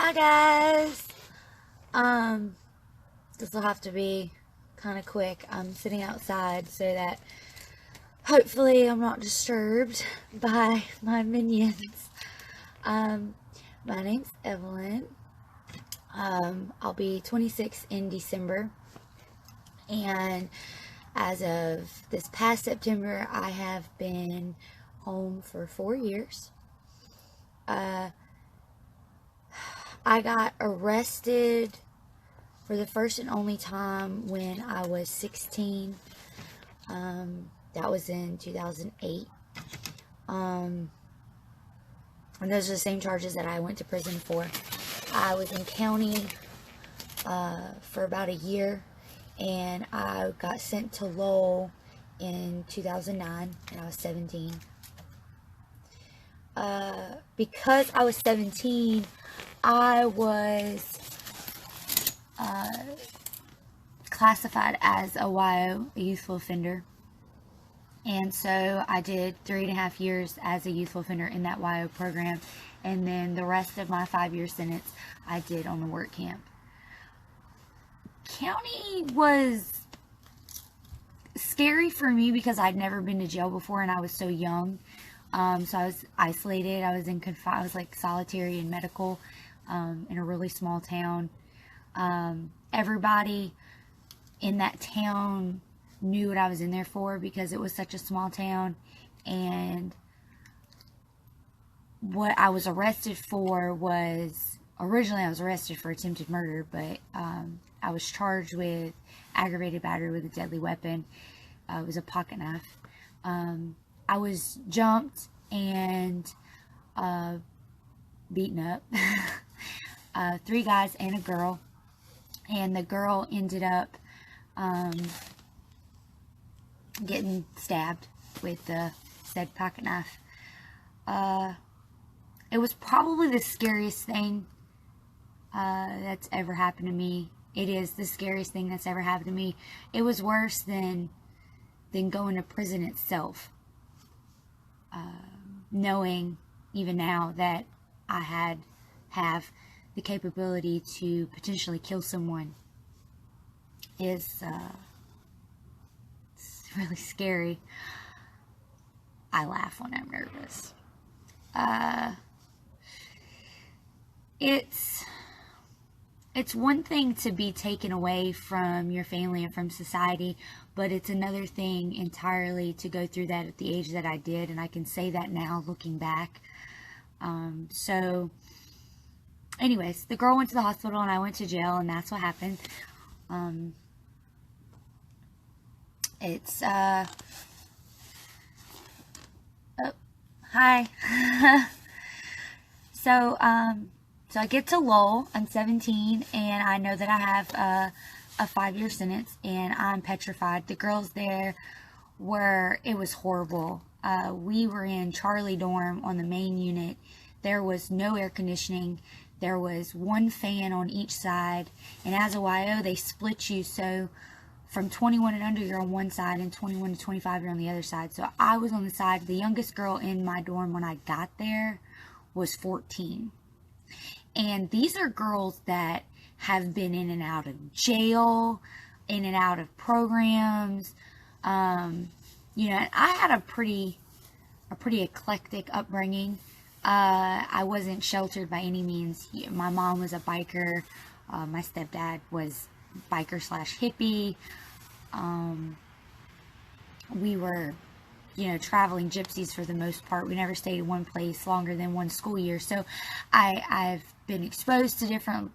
Hi guys. Um, this will have to be kind of quick. I'm sitting outside so that hopefully I'm not disturbed by my minions. Um, my name's Evelyn. I'll be 26 in December, and as of this past September, I have been home for 4 years. I got arrested for the first and only time when I was 16. That was in 2008. And those are the same charges that I went to prison for. I was in county for about a year, and I got sent to Lowell in 2009, and I was 17. Because I was 17, I was classified as a YO, a youthful offender. And so I did 3.5 years as a youthful offender in that YO program. And then the rest of my 5-year sentence I did on the work camp. County was scary for me because I'd never been to jail before and I was so young. So I was isolated. I was I was like solitary and medical in a really small town. Everybody in that town knew what I was in there for because it was such a small town, and what I was arrested for was, originally I was arrested for attempted murder, but I was charged with aggravated battery with a deadly weapon. It was a pocket knife. I was jumped and beaten up. 3 guys and a girl, and the girl ended up getting stabbed with the said pocket knife. It was probably the scariest thing that's ever happened to me. It is the scariest thing that's ever happened to me. It was worse than going to prison itself. Knowing even now that I have the capability to potentially kill someone is it's really scary. I laugh when I'm nervous. It's one thing to be taken away from your family and from society, but it's another thing entirely to go through that at the age that I did, and I can say that now looking back. So anyways, the girl went to the hospital and I went to jail, and that's what happened. Oh, hi. So I get to Lowell. I'm 17, and I know that I have a 5-year sentence, and I'm petrified. The girls there it was horrible. We were in Charlie dorm on the main unit. There was no air conditioning. There was one fan on each side, and as a YO, they split you, so from 21 and under, you're on one side, and 21 to 25, you're on the other side. So I was on the side. The youngest girl in my dorm when I got there was 14. And these are girls that have been in and out of jail, in and out of programs. You know, I had a pretty eclectic upbringing. I wasn't sheltered by any means. My mom was a biker. My stepdad was biker / hippie. We were, traveling gypsies for the most part. We never stayed in one place longer than one school year. So I've been exposed to different,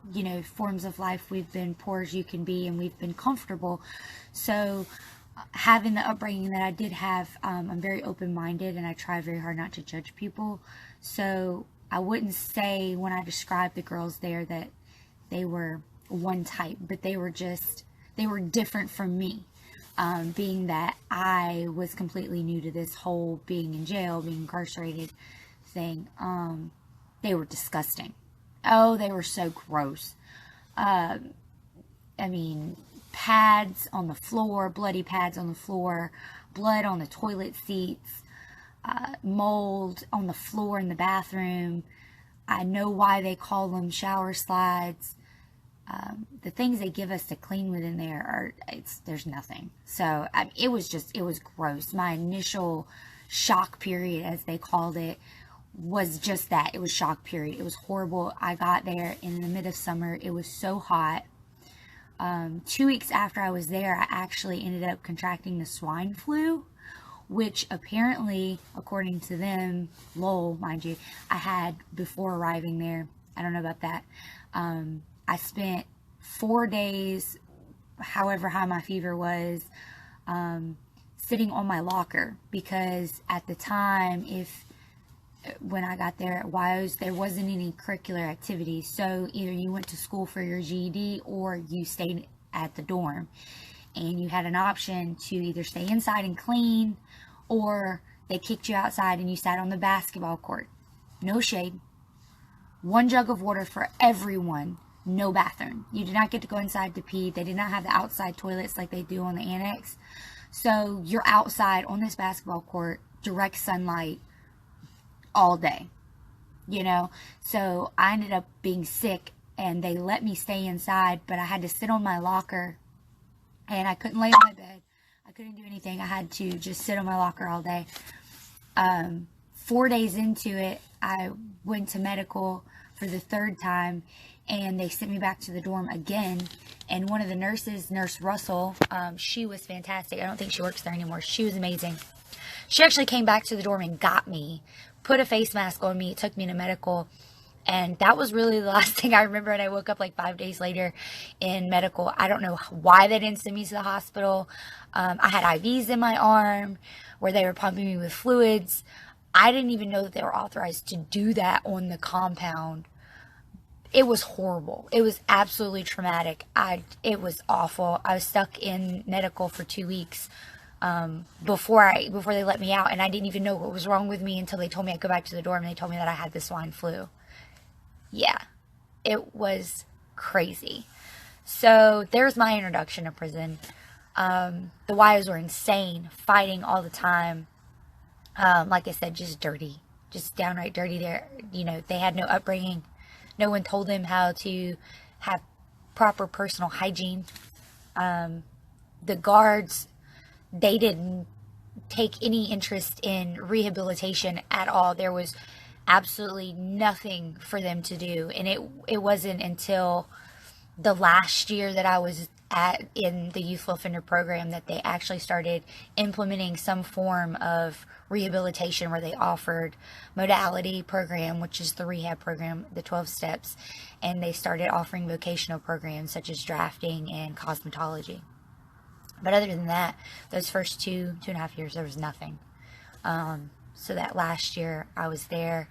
forms of life. We've been poor as you can be, and we've been comfortable. So having the upbringing that I did have, I'm very open-minded, and I try very hard not to judge people. So I wouldn't say when I described the girls there that they were one type, but they were different from me. Being that I was completely new to this whole being in jail, being incarcerated thing. They were disgusting. Oh, they were so gross. I mean, pads on the floor, bloody pads on the floor, blood on the toilet seats, mold on the floor in the bathroom. I know why they call them shower slides. The things they give us to clean within there there's nothing. So it was gross. My initial shock period, as they called it, was just that. It was shock period. It was horrible. I got there in the mid of summer. It was so hot. 2 weeks after I was there, I actually ended up contracting the swine flu, which apparently, according to them, lol, mind you, I had before arriving there. I don't know about that. I spent 4 days, however high my fever was, sitting on my locker, because at the time, when I got there at WIOS, there wasn't any curricular activities. So either you went to school for your GED or you stayed at the dorm. And you had an option to either stay inside and clean, or they kicked you outside and you sat on the basketball court. No shade. 1 jug of water for everyone. No bathroom. You did not get to go inside to pee. They did not have the outside toilets like they do on the annex. So you're outside on this basketball court, direct sunlight, all day, you know. So I ended up being sick, and they let me stay inside, but I had to sit on my locker, and I couldn't lay on my bed. I couldn't do anything. I had to just sit on my locker all day. 4 days into it, I went to medical for the 3rd time, and they sent me back to the dorm again. And one of the nurses, Nurse Russell, she was fantastic. I don't think she works there anymore. She was amazing. She actually came back to the dorm and got me, put a face mask on me, took me to medical, and that was really the last thing I remember. And I woke up like 5 days later in medical. I don't know why they didn't send me to the hospital. I had IVs in my arm where they were pumping me with fluids. I didn't even know that they were authorized to do that on the compound. It was horrible. It was absolutely traumatic. It was awful. I was stuck in medical for 2 weeks. Before they let me out, and I didn't even know what was wrong with me until they told me I'd go back to the dorm, and they told me that I had the swine flu. Yeah, it was crazy. So there's my introduction to prison. The wives were insane, fighting all the time. Like I said, just dirty, just downright dirty. There, you know, they had no upbringing. No one told them how to have proper personal hygiene. The guards, they didn't take any interest in rehabilitation at all. There was absolutely nothing for them to do. And it wasn't until the last year that I was in the youthful offender program that they actually started implementing some form of rehabilitation, where they offered modality program, which is the rehab program, the 12 steps, and they started offering vocational programs such as drafting and cosmetology. But other than that, those first 2.5 years, there was nothing. So that last year I was there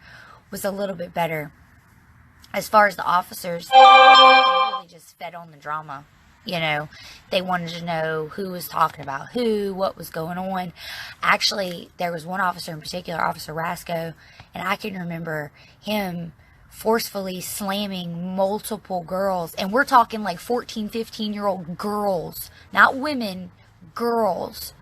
was a little bit better. As far as the officers, they really just fed on the drama. You know, they wanted to know who was talking about who, what was going on. Actually, there was one officer in particular, Officer Rasco, and I can remember him forcefully slamming multiple girls, and we're talking like 14, 15-year-old girls, not women, girls,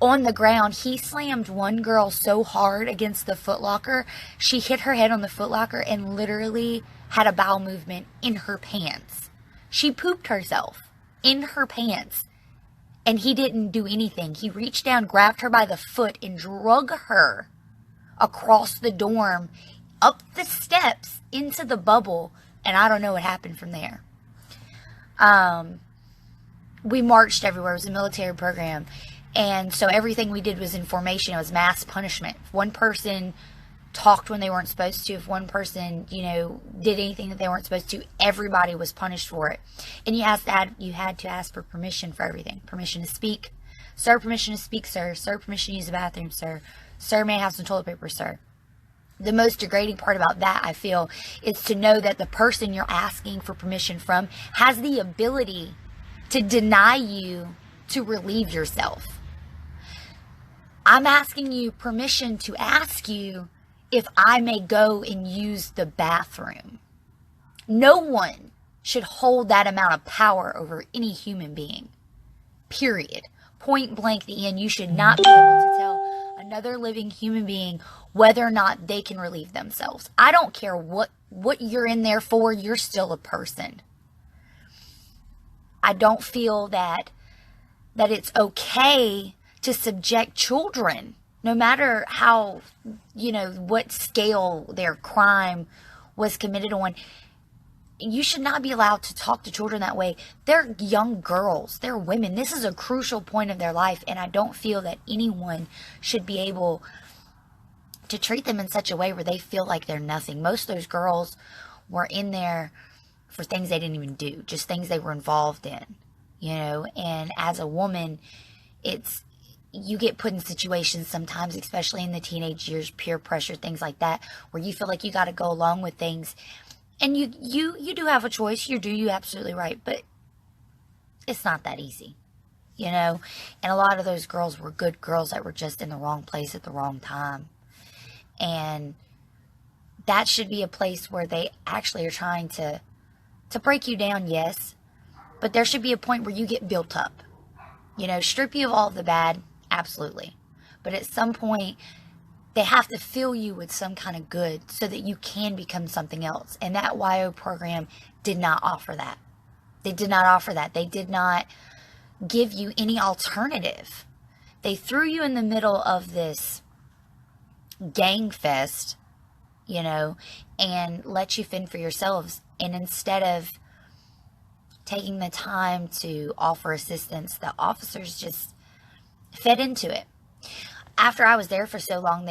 on the ground. He slammed one girl so hard against the footlocker, she hit her head on the footlocker and literally had a bowel movement in her pants. She pooped herself in her pants, and he didn't do anything. He reached down, grabbed her by the foot, and drug her across the dorm, up the steps, into the bubble, and I don't know what happened from there. We marched everywhere. It was a military program, and so everything we did was in formation. It was mass punishment. If one person talked when they weren't supposed to, if one person, did anything that they weren't supposed to, everybody was punished for it. And you had to ask for permission for everything. Permission to speak. Sir, permission to speak, sir. Sir, permission to use the bathroom, sir. Sir, may I have some toilet paper, sir? The most degrading part about that, I feel, is to know that the person you're asking for permission from has the ability to deny you to relieve yourself. I'm asking you permission to ask you if I may go and use the bathroom. No one should hold that amount of power over any human being. Period. Point blank, the end. You should not be able to tell another living human being, whether or not they can relieve themselves. I don't care what you're in there for, you're still a person. I don't feel that it's okay to subject children, no matter how, what scale their crime was committed on. You should not be allowed to talk to children that way. They're young girls. They're women. This is a crucial point of their life, and I don't feel that anyone should be able to treat them in such a way where they feel like they're nothing. Most of those girls were in there for things they didn't even do, just things they were involved in, and as a woman, you get put in situations sometimes, especially in the teenage years, peer pressure, things like that, where you feel like you got to go along with things. And you do have a choice. You're absolutely right. But it's not that easy, And a lot of those girls were good girls that were just in the wrong place at the wrong time. And that should be a place where they actually are trying to break you down, yes. But there should be a point where you get built up. Strip you of all of the bad, absolutely. But at some point, they have to fill you with some kind of good so that you can become something else. And that YO program did not offer that. They did not offer that. They did not give you any alternative. They threw you in the middle of this gang fest, and let you fend for yourselves. And instead of taking the time to offer assistance, the officers just fed into it. After I was there for so long,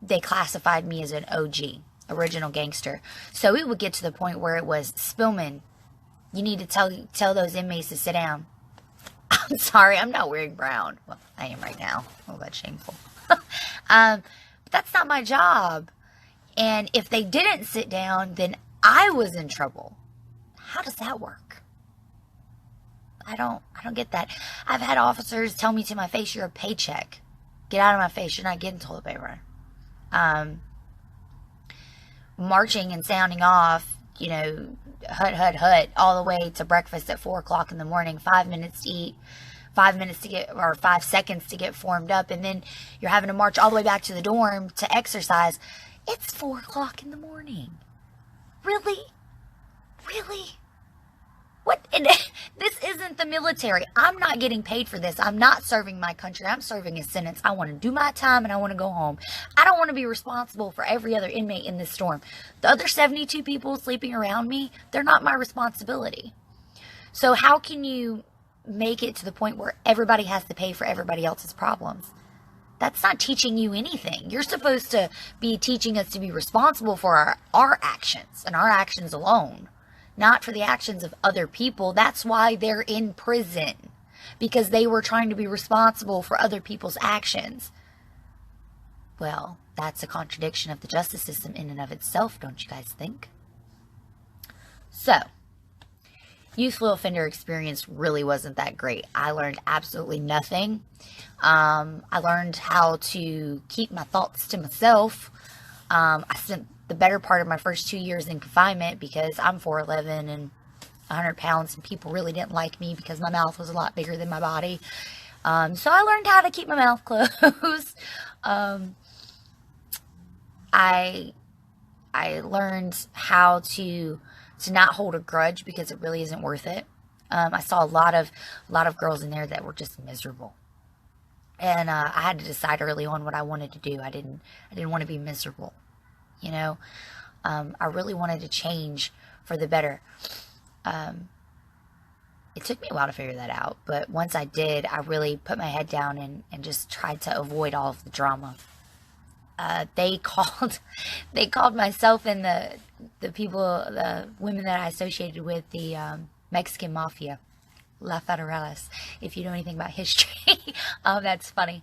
they classified me as an OG, original gangster. So it would get to the point where it was, Spillman, you need to tell those inmates to sit down. I'm sorry, I'm not wearing brown. Well, I am right now. Oh, that's shameful. But that's not my job. And if they didn't sit down, then I was in trouble. How does that work? I don't get that. I've had officers tell me to my face, you're a paycheck. Get out of my face. You're not getting toilet paper. Marching and sounding off, hut, all the way to breakfast at 4 o'clock in the morning, 5 minutes to eat, 5 minutes to get, or 5 seconds to get formed up. And then you're having to march all the way back to the dorm to exercise. It's 4 o'clock in the morning. Really? What? This isn't the military. I'm not getting paid for this. I'm not serving my country. I'm serving a sentence. I want to do my time and I want to go home. I don't want to be responsible for every other inmate in this storm. The other 72 people sleeping around me, they're not my responsibility. So how can you make it to the point where everybody has to pay for everybody else's problems? That's not teaching you anything. You're supposed to be teaching us to be responsible for our actions and our actions alone. Not for the actions of other people. That's why they're in prison. Because they were trying to be responsible for other people's actions. Well, that's a contradiction of the justice system in and of itself, don't you guys think? So, youthful offender experience really wasn't that great. I learned absolutely nothing. I learned how to keep my thoughts to myself. I spent the better part of my first 2 years in confinement because I'm 4'11" and 100 pounds, and people really didn't like me because my mouth was a lot bigger than my body. So I learned how to keep my mouth closed. I learned how to not hold a grudge because it really isn't worth it. I saw a lot of girls in there that were just miserable. And I had to decide early on what I wanted to do. I didn't want to be miserable. I really wanted to change for the better. It took me a while to figure that out, but once I did, I really put my head down and just tried to avoid all of the drama. They called myself and the women that I associated with the Mexican Mafia. La Federales, if you know anything about history. That's funny,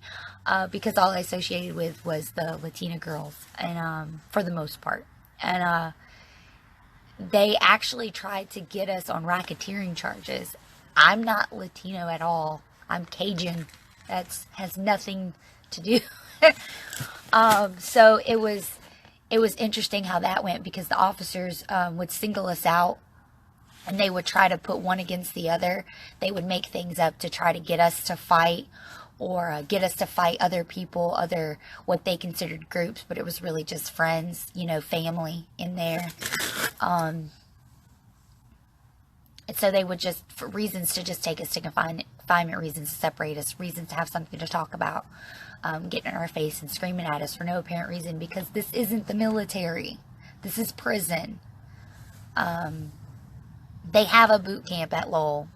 because all I associated with was the Latina girls, and for the most part. And they actually tried to get us on racketeering charges. I'm not Latino at all. I'm Cajun. That has nothing to do. So it was interesting how that went, because the officers would single us out. And they would try to put one against the other. They would make things up to try to get us to fight or get us to fight other people, other what they considered groups, but it was really just friends, you know, family in there. And so they would just, for reasons to just take us to confinement, reasons to separate us, reasons to have something to talk about, getting in our face and screaming at us for no apparent reason, because this isn't the military. This is prison. They have a boot camp at Lowell.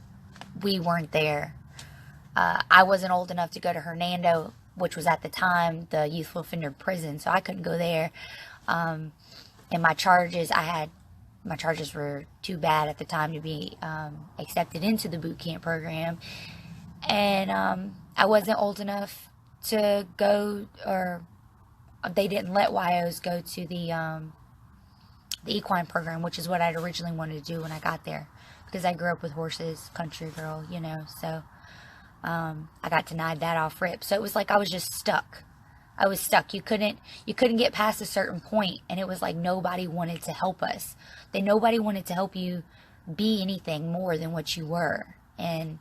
We weren't there. I wasn't old enough to go to Hernando, which was at the time the youthful offender prison, so I couldn't go there. And my charges were too bad at the time to be accepted into the boot camp program. And I wasn't old enough to go, or they didn't let YOs go to the equine program, which is what I'd originally wanted to do when I got there, because I grew up with horses, country girl, you know, so I got denied that off rip. So it was like I was just stuck. I was stuck. You couldn't get past a certain point, and it was like nobody wanted to help us. Nobody wanted to help you be anything more than what you were, and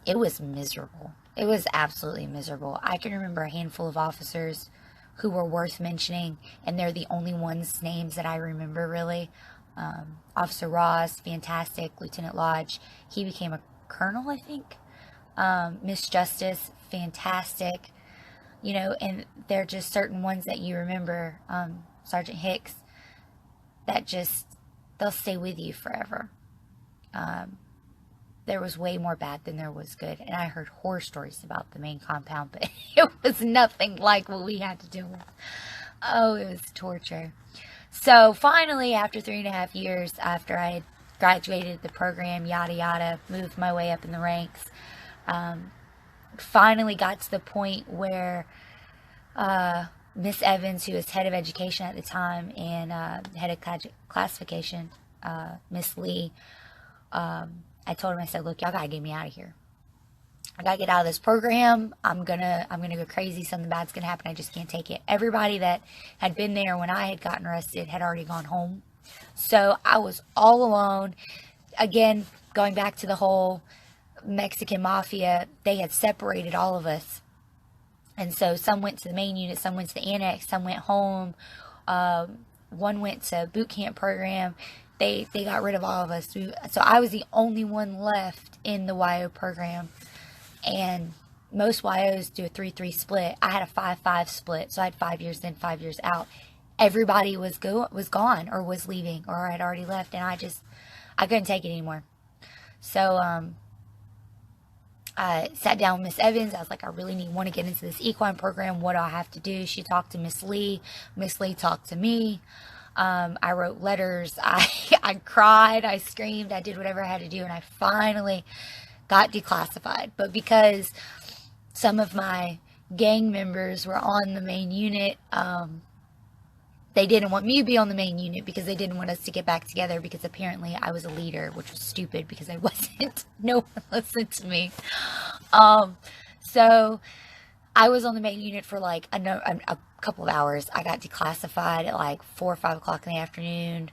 it was miserable. It was absolutely miserable. I can remember a handful of officers who were worth mentioning, and they're the only ones' names that I remember, really. Officer Ross, fantastic. Lieutenant Lodge, he became a colonel, I think. Miss Justice, fantastic. You know, and they're just certain ones that you remember. Sergeant Hicks, that just, they'll stay with you forever. There was way more bad than there was good, and I heard horror stories about the main compound, but it was nothing like what we had to deal with. Oh, it was torture. So finally, after 3.5 years, after I had graduated the program, yada yada, moved my way up in the ranks, finally got to the point where Miss Evans, who was head of education at the time, and head of classification, Miss Lee, I told him, I said, look, y'all gotta get me out of here. I gotta get out of this program. I'm gonna go crazy. Something bad's gonna happen. I just can't take it. Everybody that had been there when I had gotten arrested had already gone home. So I was all alone. Again, going back to the whole Mexican mafia, they had separated all of us. And so some went to the main unit, some went to the annex, some went home. One went to boot camp program. They got rid of all of us. So I was the only one left in the YO program. And most YOs do a 3-3 split. I had a 5-5 split. So I had 5 years in, 5 years out. Everybody was gone or was leaving or had already left. And I couldn't take it anymore. So I sat down with Miss Evans. I was like, I really want to get into this equine program. What do I have to do? She talked to Miss Lee. Miss Lee talked to me. I wrote letters. I cried. I screamed. I did whatever I had to do. And I finally got declassified. But because some of my gang members were on the main unit, they didn't want me to be on the main unit because they didn't want us to get back together, because apparently I was a leader, which was stupid because I wasn't. No one listened to me. So I was on the main unit for like a couple of hours. I got declassified at like 4 or 5 o'clock in the afternoon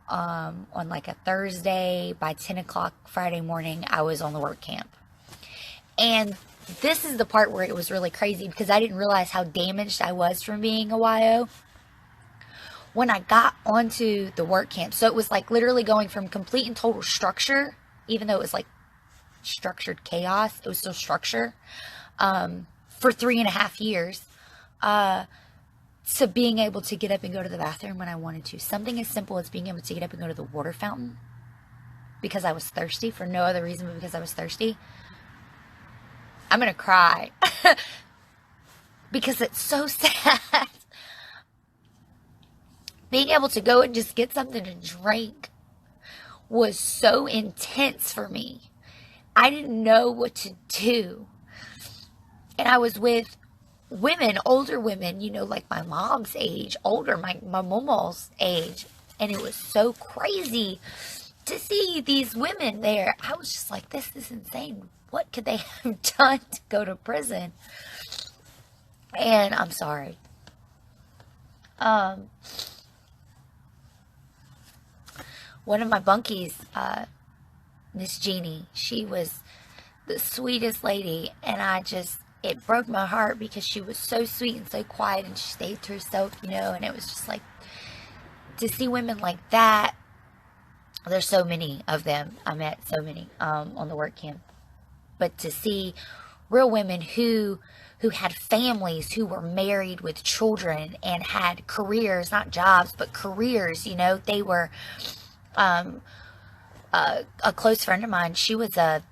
on like a Thursday. By 10 o'clock Friday morning, I was on the work camp. And this is the part where it was really crazy, because I didn't realize how damaged I was from being a YO. When I got onto the work camp, so it was like literally going from complete and total structure, even though it was like structured chaos, it was still structure, for 3.5 years, to being able to get up and go to the bathroom when I wanted to. Something as simple as being able to get up and go to the water fountain because I was thirsty, for no other reason but because I was thirsty. I'm gonna cry because it's so sad. Being able to go and just get something to drink was so intense for me. I didn't know what to do. And I was with women, older women, you know, like my mom's age, older, my momo's age. And it was so crazy to see these women there. I was just like, this is insane. What could they have done to go to prison? And I'm sorry. One of my bunkies, Miss Jeannie, she was the sweetest lady, and it broke my heart because she was so sweet and so quiet and she stayed to herself, you know, and it was just like, to see women like that, there's so many of them. I met so many on the work camp. But to see real women who had families, who were married with children and had careers, not jobs, but careers, you know, they were, a close friend of mine, she was a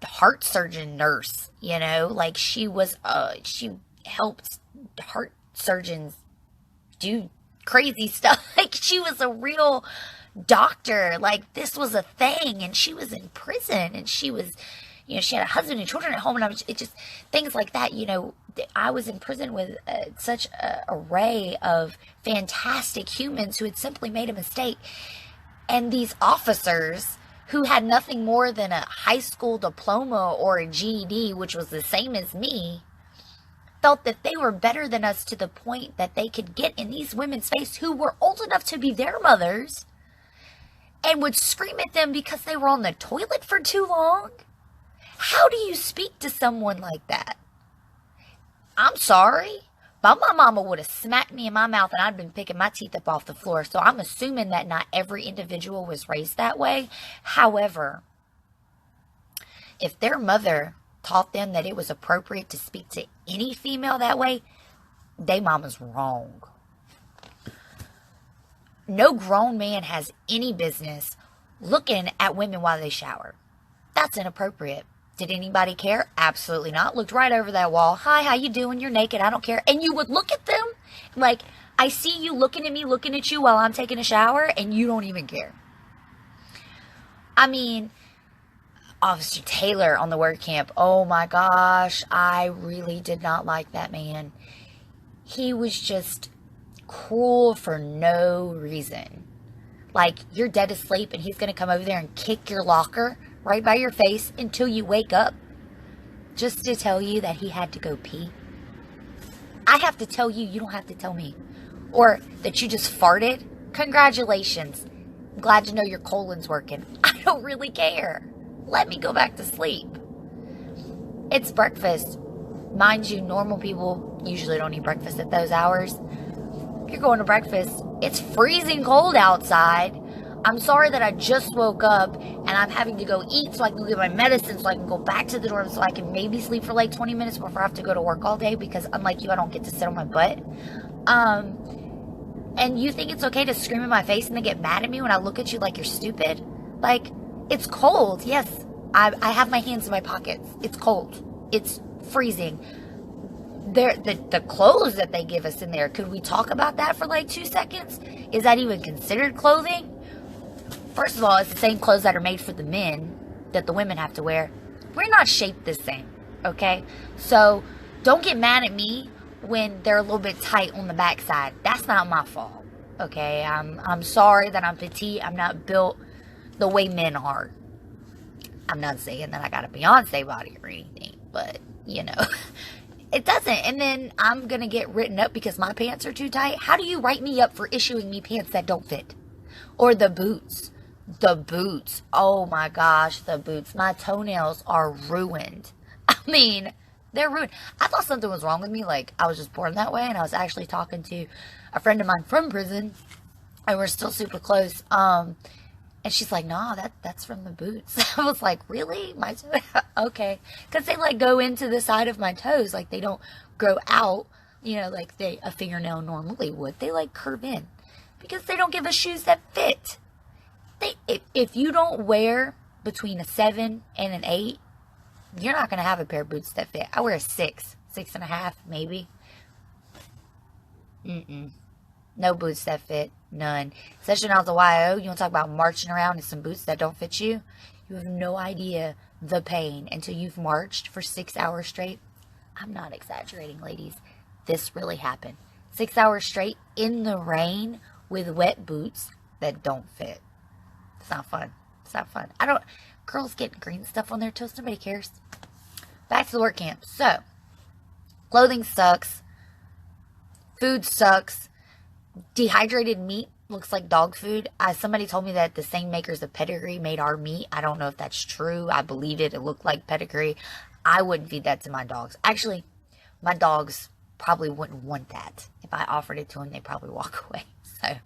heart surgeon nurse, you know, like she was, she helped heart surgeons do crazy stuff. Like she was a real doctor. Like this was a thing, and she was in prison, and she was, you know, she had a husband and children at home, and it just, things like that, you know. I was in prison with such an array of fantastic humans who had simply made a mistake. And these officers who had nothing more than a high school diploma or a GED, which was the same as me, felt that they were better than us to the point that they could get in these women's face who were old enough to be their mothers and would scream at them because they were on the toilet for too long. How do you speak to someone like that? I'm sorry, but my mama would have smacked me in my mouth and I'd been picking my teeth up off the floor. So I'm assuming that not every individual was raised that way. However, if their mother taught them that it was appropriate to speak to any female that way, they mama's wrong. No grown man has any business looking at women while they shower. That's inappropriate. Did anybody care? Absolutely not. Looked right over that wall. Hi, how you doing? You're naked. I don't care. And you would look at them like, I see you looking at me, looking at you while I'm taking a shower, and you don't even care. I mean, Officer Taylor on the work camp, oh my gosh, I really did not like that man. He was just cruel for no reason. Like, you're dead asleep and he's going to come over there and kick your locker right by your face until you wake up just to tell you that he had to go pee. I have to tell you, you don't have to tell me. Or that you just farted. Congratulations. Glad to know your colon's working. I don't really care. Let me go back to sleep. It's breakfast. Mind you, normal people usually don't eat breakfast at those hours. If you're going to breakfast, it's freezing cold outside. I'm sorry that I just woke up and I'm having to go eat so I can go get my medicine so I can go back to the dorm so I can maybe sleep for like 20 minutes before I have to go to work all day, because unlike you, I don't get to sit on my butt. And you think it's okay to scream in my face and then get mad at me when I look at you like you're stupid? Like, it's cold. Yes, I have my hands in my pockets. It's cold. It's freezing. The clothes that they give us in there, could we talk about that for like 2 seconds? Is that even considered clothing? First of all, it's the same clothes that are made for the men that the women have to wear. We're not shaped the same, okay? So don't get mad at me when they're a little bit tight on the backside. That's not my fault, okay? I'm sorry that I'm petite. I'm not built the way men are. I'm not saying that I got a Beyonce body or anything, but, you know, it doesn't. And then I'm going to get written up because my pants are too tight. How do you write me up for issuing me pants that don't fit? Or the boots. The boots. Oh my gosh, the boots. My toenails are ruined. I mean, they're ruined. I thought something was wrong with me. Like, I was just born that way. And I was actually talking to a friend of mine from prison. And we're still super close. And she's like, nah, that's from the boots. I was like, really? My toe? Okay. Because they, like, go into the side of my toes. Like, they don't grow out, you know, like a fingernail normally would. They, like, curve in. Because they don't give us shoes that fit. If you don't wear between a 7 and an 8, you're not going to have a pair of boots that fit. I wear a 6, 6.5, maybe. No boots that fit. None. Especially now as a YO, you want to talk about marching around in some boots that don't fit you? You have no idea the pain until you've marched for 6 hours straight. I'm not exaggerating, ladies. This really happened. 6 hours straight in the rain with wet boots that don't fit. It's not fun. It's not fun. Girls getting green stuff on their toes. Nobody cares. Back to the work camp. So, clothing sucks. Food sucks. Dehydrated meat looks like dog food. Somebody told me that the same makers of Pedigree made our meat. I don't know if that's true. I believe it. It looked like Pedigree. I wouldn't feed that to my dogs. Actually, my dogs probably wouldn't want that. If I offered it to them, they'd probably walk away. So,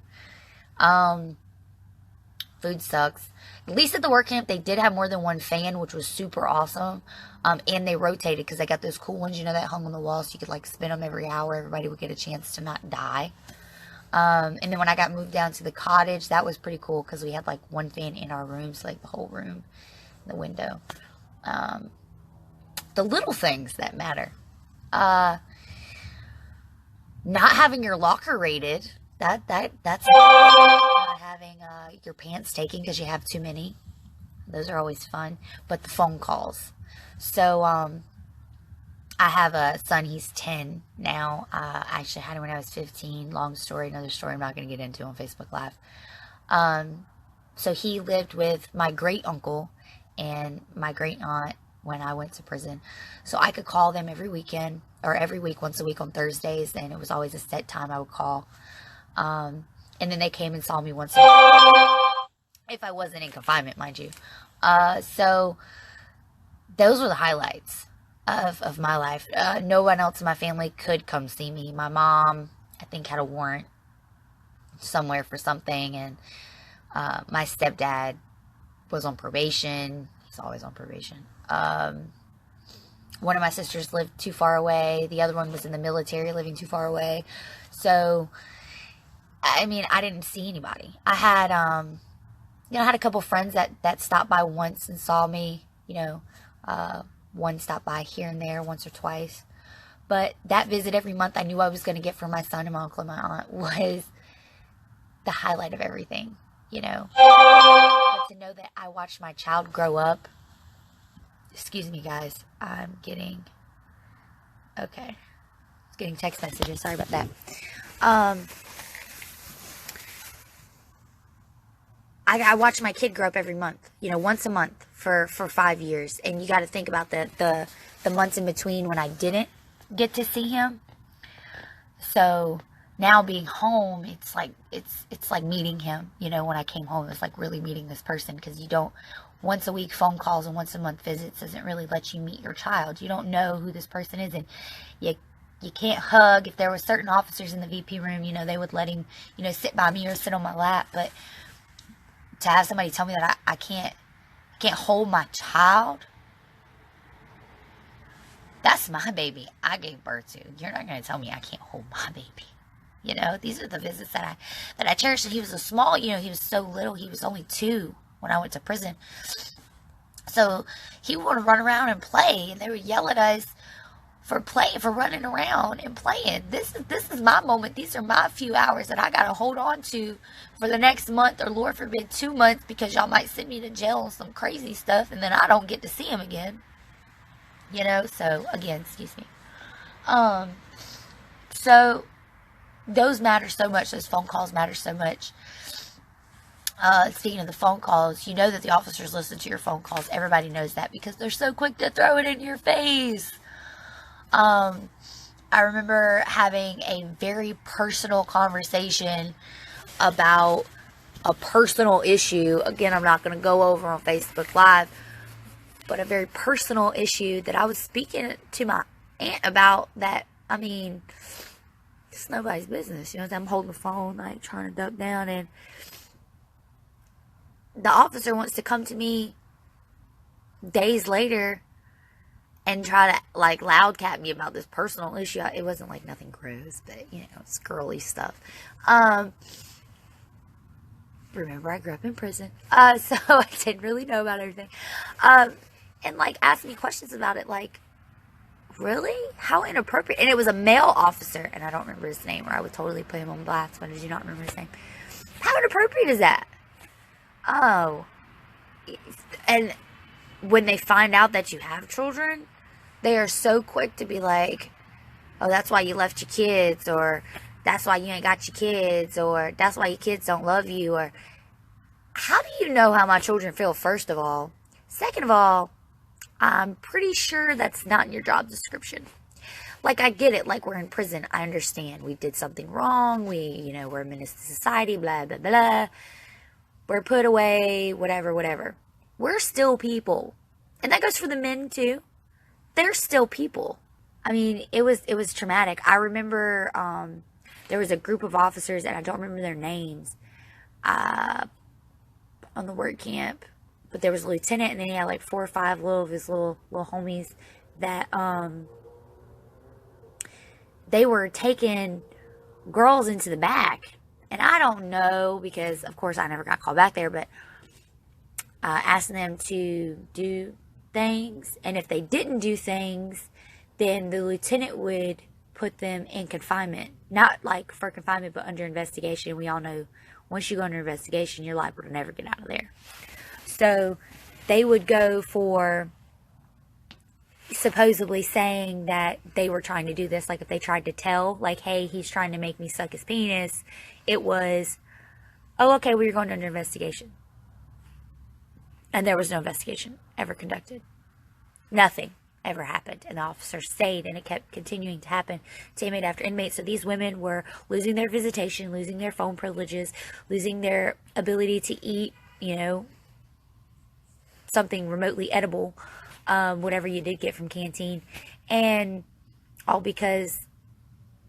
food sucks. At least at the work camp, they did have more than one fan, which was super awesome. And they rotated because they got those cool ones, that hung on the wall, so you could like spin them every hour. Everybody would get a chance to not die. And then when I got moved down to the cottage, that was pretty cool because we had like one fan in our room, so like the whole room, the window. The little things that matter. Not having your locker rated. That's not having your pants taken because you have too many. Those are always fun. But the phone calls. So I have a son. He's 10 now. I actually had him when I was 15. Long story, another story I'm not going to get into on Facebook Live. So he lived with my great uncle and my great aunt when I went to prison. So I could call them every weekend or every week, once a week on Thursdays. And it was always a set time I would call. And then they came and saw me once a week. If I wasn't in confinement, mind you. So those were the highlights of my life. No one else in my family could come see me. My mom, I think, had a warrant somewhere for something. And my stepdad was on probation. He's always on probation. One of my sisters lived too far away. The other one was in the military, living too far away. So, I mean, I didn't see anybody. I had, I had a couple friends that stopped by once and saw me. One stopped by here and there once or twice. But that visit every month I knew I was going to get from my son and my uncle and my aunt was the highlight of everything, But to know that I watched my child grow up. Excuse me, guys. I'm getting text messages. Sorry about that. I watch my kid grow up every month, once a month for 5 years. And you got to think about the months in between when I didn't get to see him. So now being home, it's like meeting him, when I came home, it's like really meeting this person, because you don't, once a week phone calls and once a month visits doesn't really let you meet your child. You don't know who this person is, and you can't hug. If there were certain officers in the VP room, they would let him, sit by me or sit on my lap. But to have somebody tell me that I can't hold my child, that's my baby I gave birth to. You're not going to tell me I can't hold my baby. These are the visits that I cherish. And he was a small, he was so little. He was only 2 when I went to prison. So he would run around and play, and they would yell at us for running around and playing. This is my moment. These are my few hours that I got to hold on to for the next month, or Lord forbid 2 months, because y'all might send me to jail on some crazy stuff, and then I don't get to see him again. So again, excuse me. So those matter so much. Those phone calls matter so much. Speaking of the phone calls, that the officers listen to your phone calls. Everybody knows that because they're so quick to throw it in your face. I remember having a very personal conversation about a personal issue. Again, I'm not going to go over on Facebook Live, but a very personal issue that I was speaking to my aunt about. That, I mean, it's nobody's business. I'm holding the phone, like trying to duck down, and the officer wants to come to me days later and try to like loudcat me about this personal issue. It wasn't like nothing gross, but it's girly stuff. Remember, I grew up in prison, so I didn't really know about everything. And like asked me questions about it, like, really? How inappropriate. And it was a male officer, and I don't remember his name, or I would totally put him on blast, but I do not remember his name. How inappropriate is that? Oh. And when they find out that you have children, they are so quick to be like, oh, that's why you left your kids, or that's why you ain't got your kids, or that's why your kids don't love you, or how do you know how my children feel, first of all? Second of all, I'm pretty sure that's not in your job description. Like, I get it. Like, we're in prison. I understand. We did something wrong. We're a menace to society, blah, blah, blah. We're put away, whatever. We're still people. And that goes for the men, too. they're still people. I mean, it was traumatic. I remember there was a group of officers, and I don't remember their names, on the work camp. But there was a lieutenant, and then he had like 4 or 5 of his little homies that they were taking girls into the back. And I don't know, because of course I never got called back there, but asking them to do things. And if they didn't do things, then the lieutenant would put them in confinement. Not like for confinement, but under investigation. We all know once you go under investigation, you're liable to never get out of there. So they would go for supposedly saying that they were trying to do this. Like if they tried to tell, like, hey, he's trying to make me suck his penis, it was, oh, okay, well, you're going under investigation. And there was no investigation ever conducted. Nothing ever happened. And the officer stayed, and it kept continuing to happen to inmate after inmate. So these women were losing their visitation, losing their phone privileges, losing their ability to eat, you know, something remotely edible, whatever you did get from canteen. And all because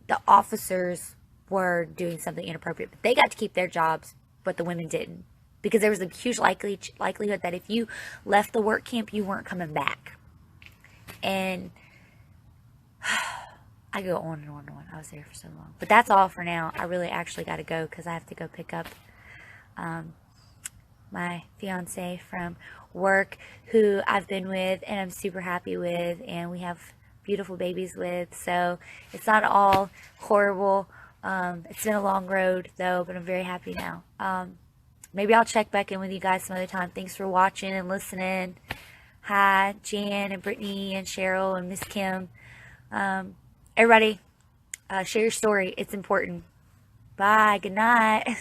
the officers were doing something inappropriate. But they got to keep their jobs, but the women didn't. Because there was a huge likelihood that if you left the work camp, you weren't coming back. And I go on and on and on. I was there for so long. But that's all for now. I really actually got to go because I have to go pick up my fiance from work, who I've been with and I'm super happy with, and we have beautiful babies with. So it's not all horrible. It's been a long road though, but I'm very happy now. Maybe I'll check back in with you guys some other time. Thanks for watching and listening. Hi, Jan and Brittany and Cheryl and Miss Kim. Everybody, share your story. It's important. Bye. Good night.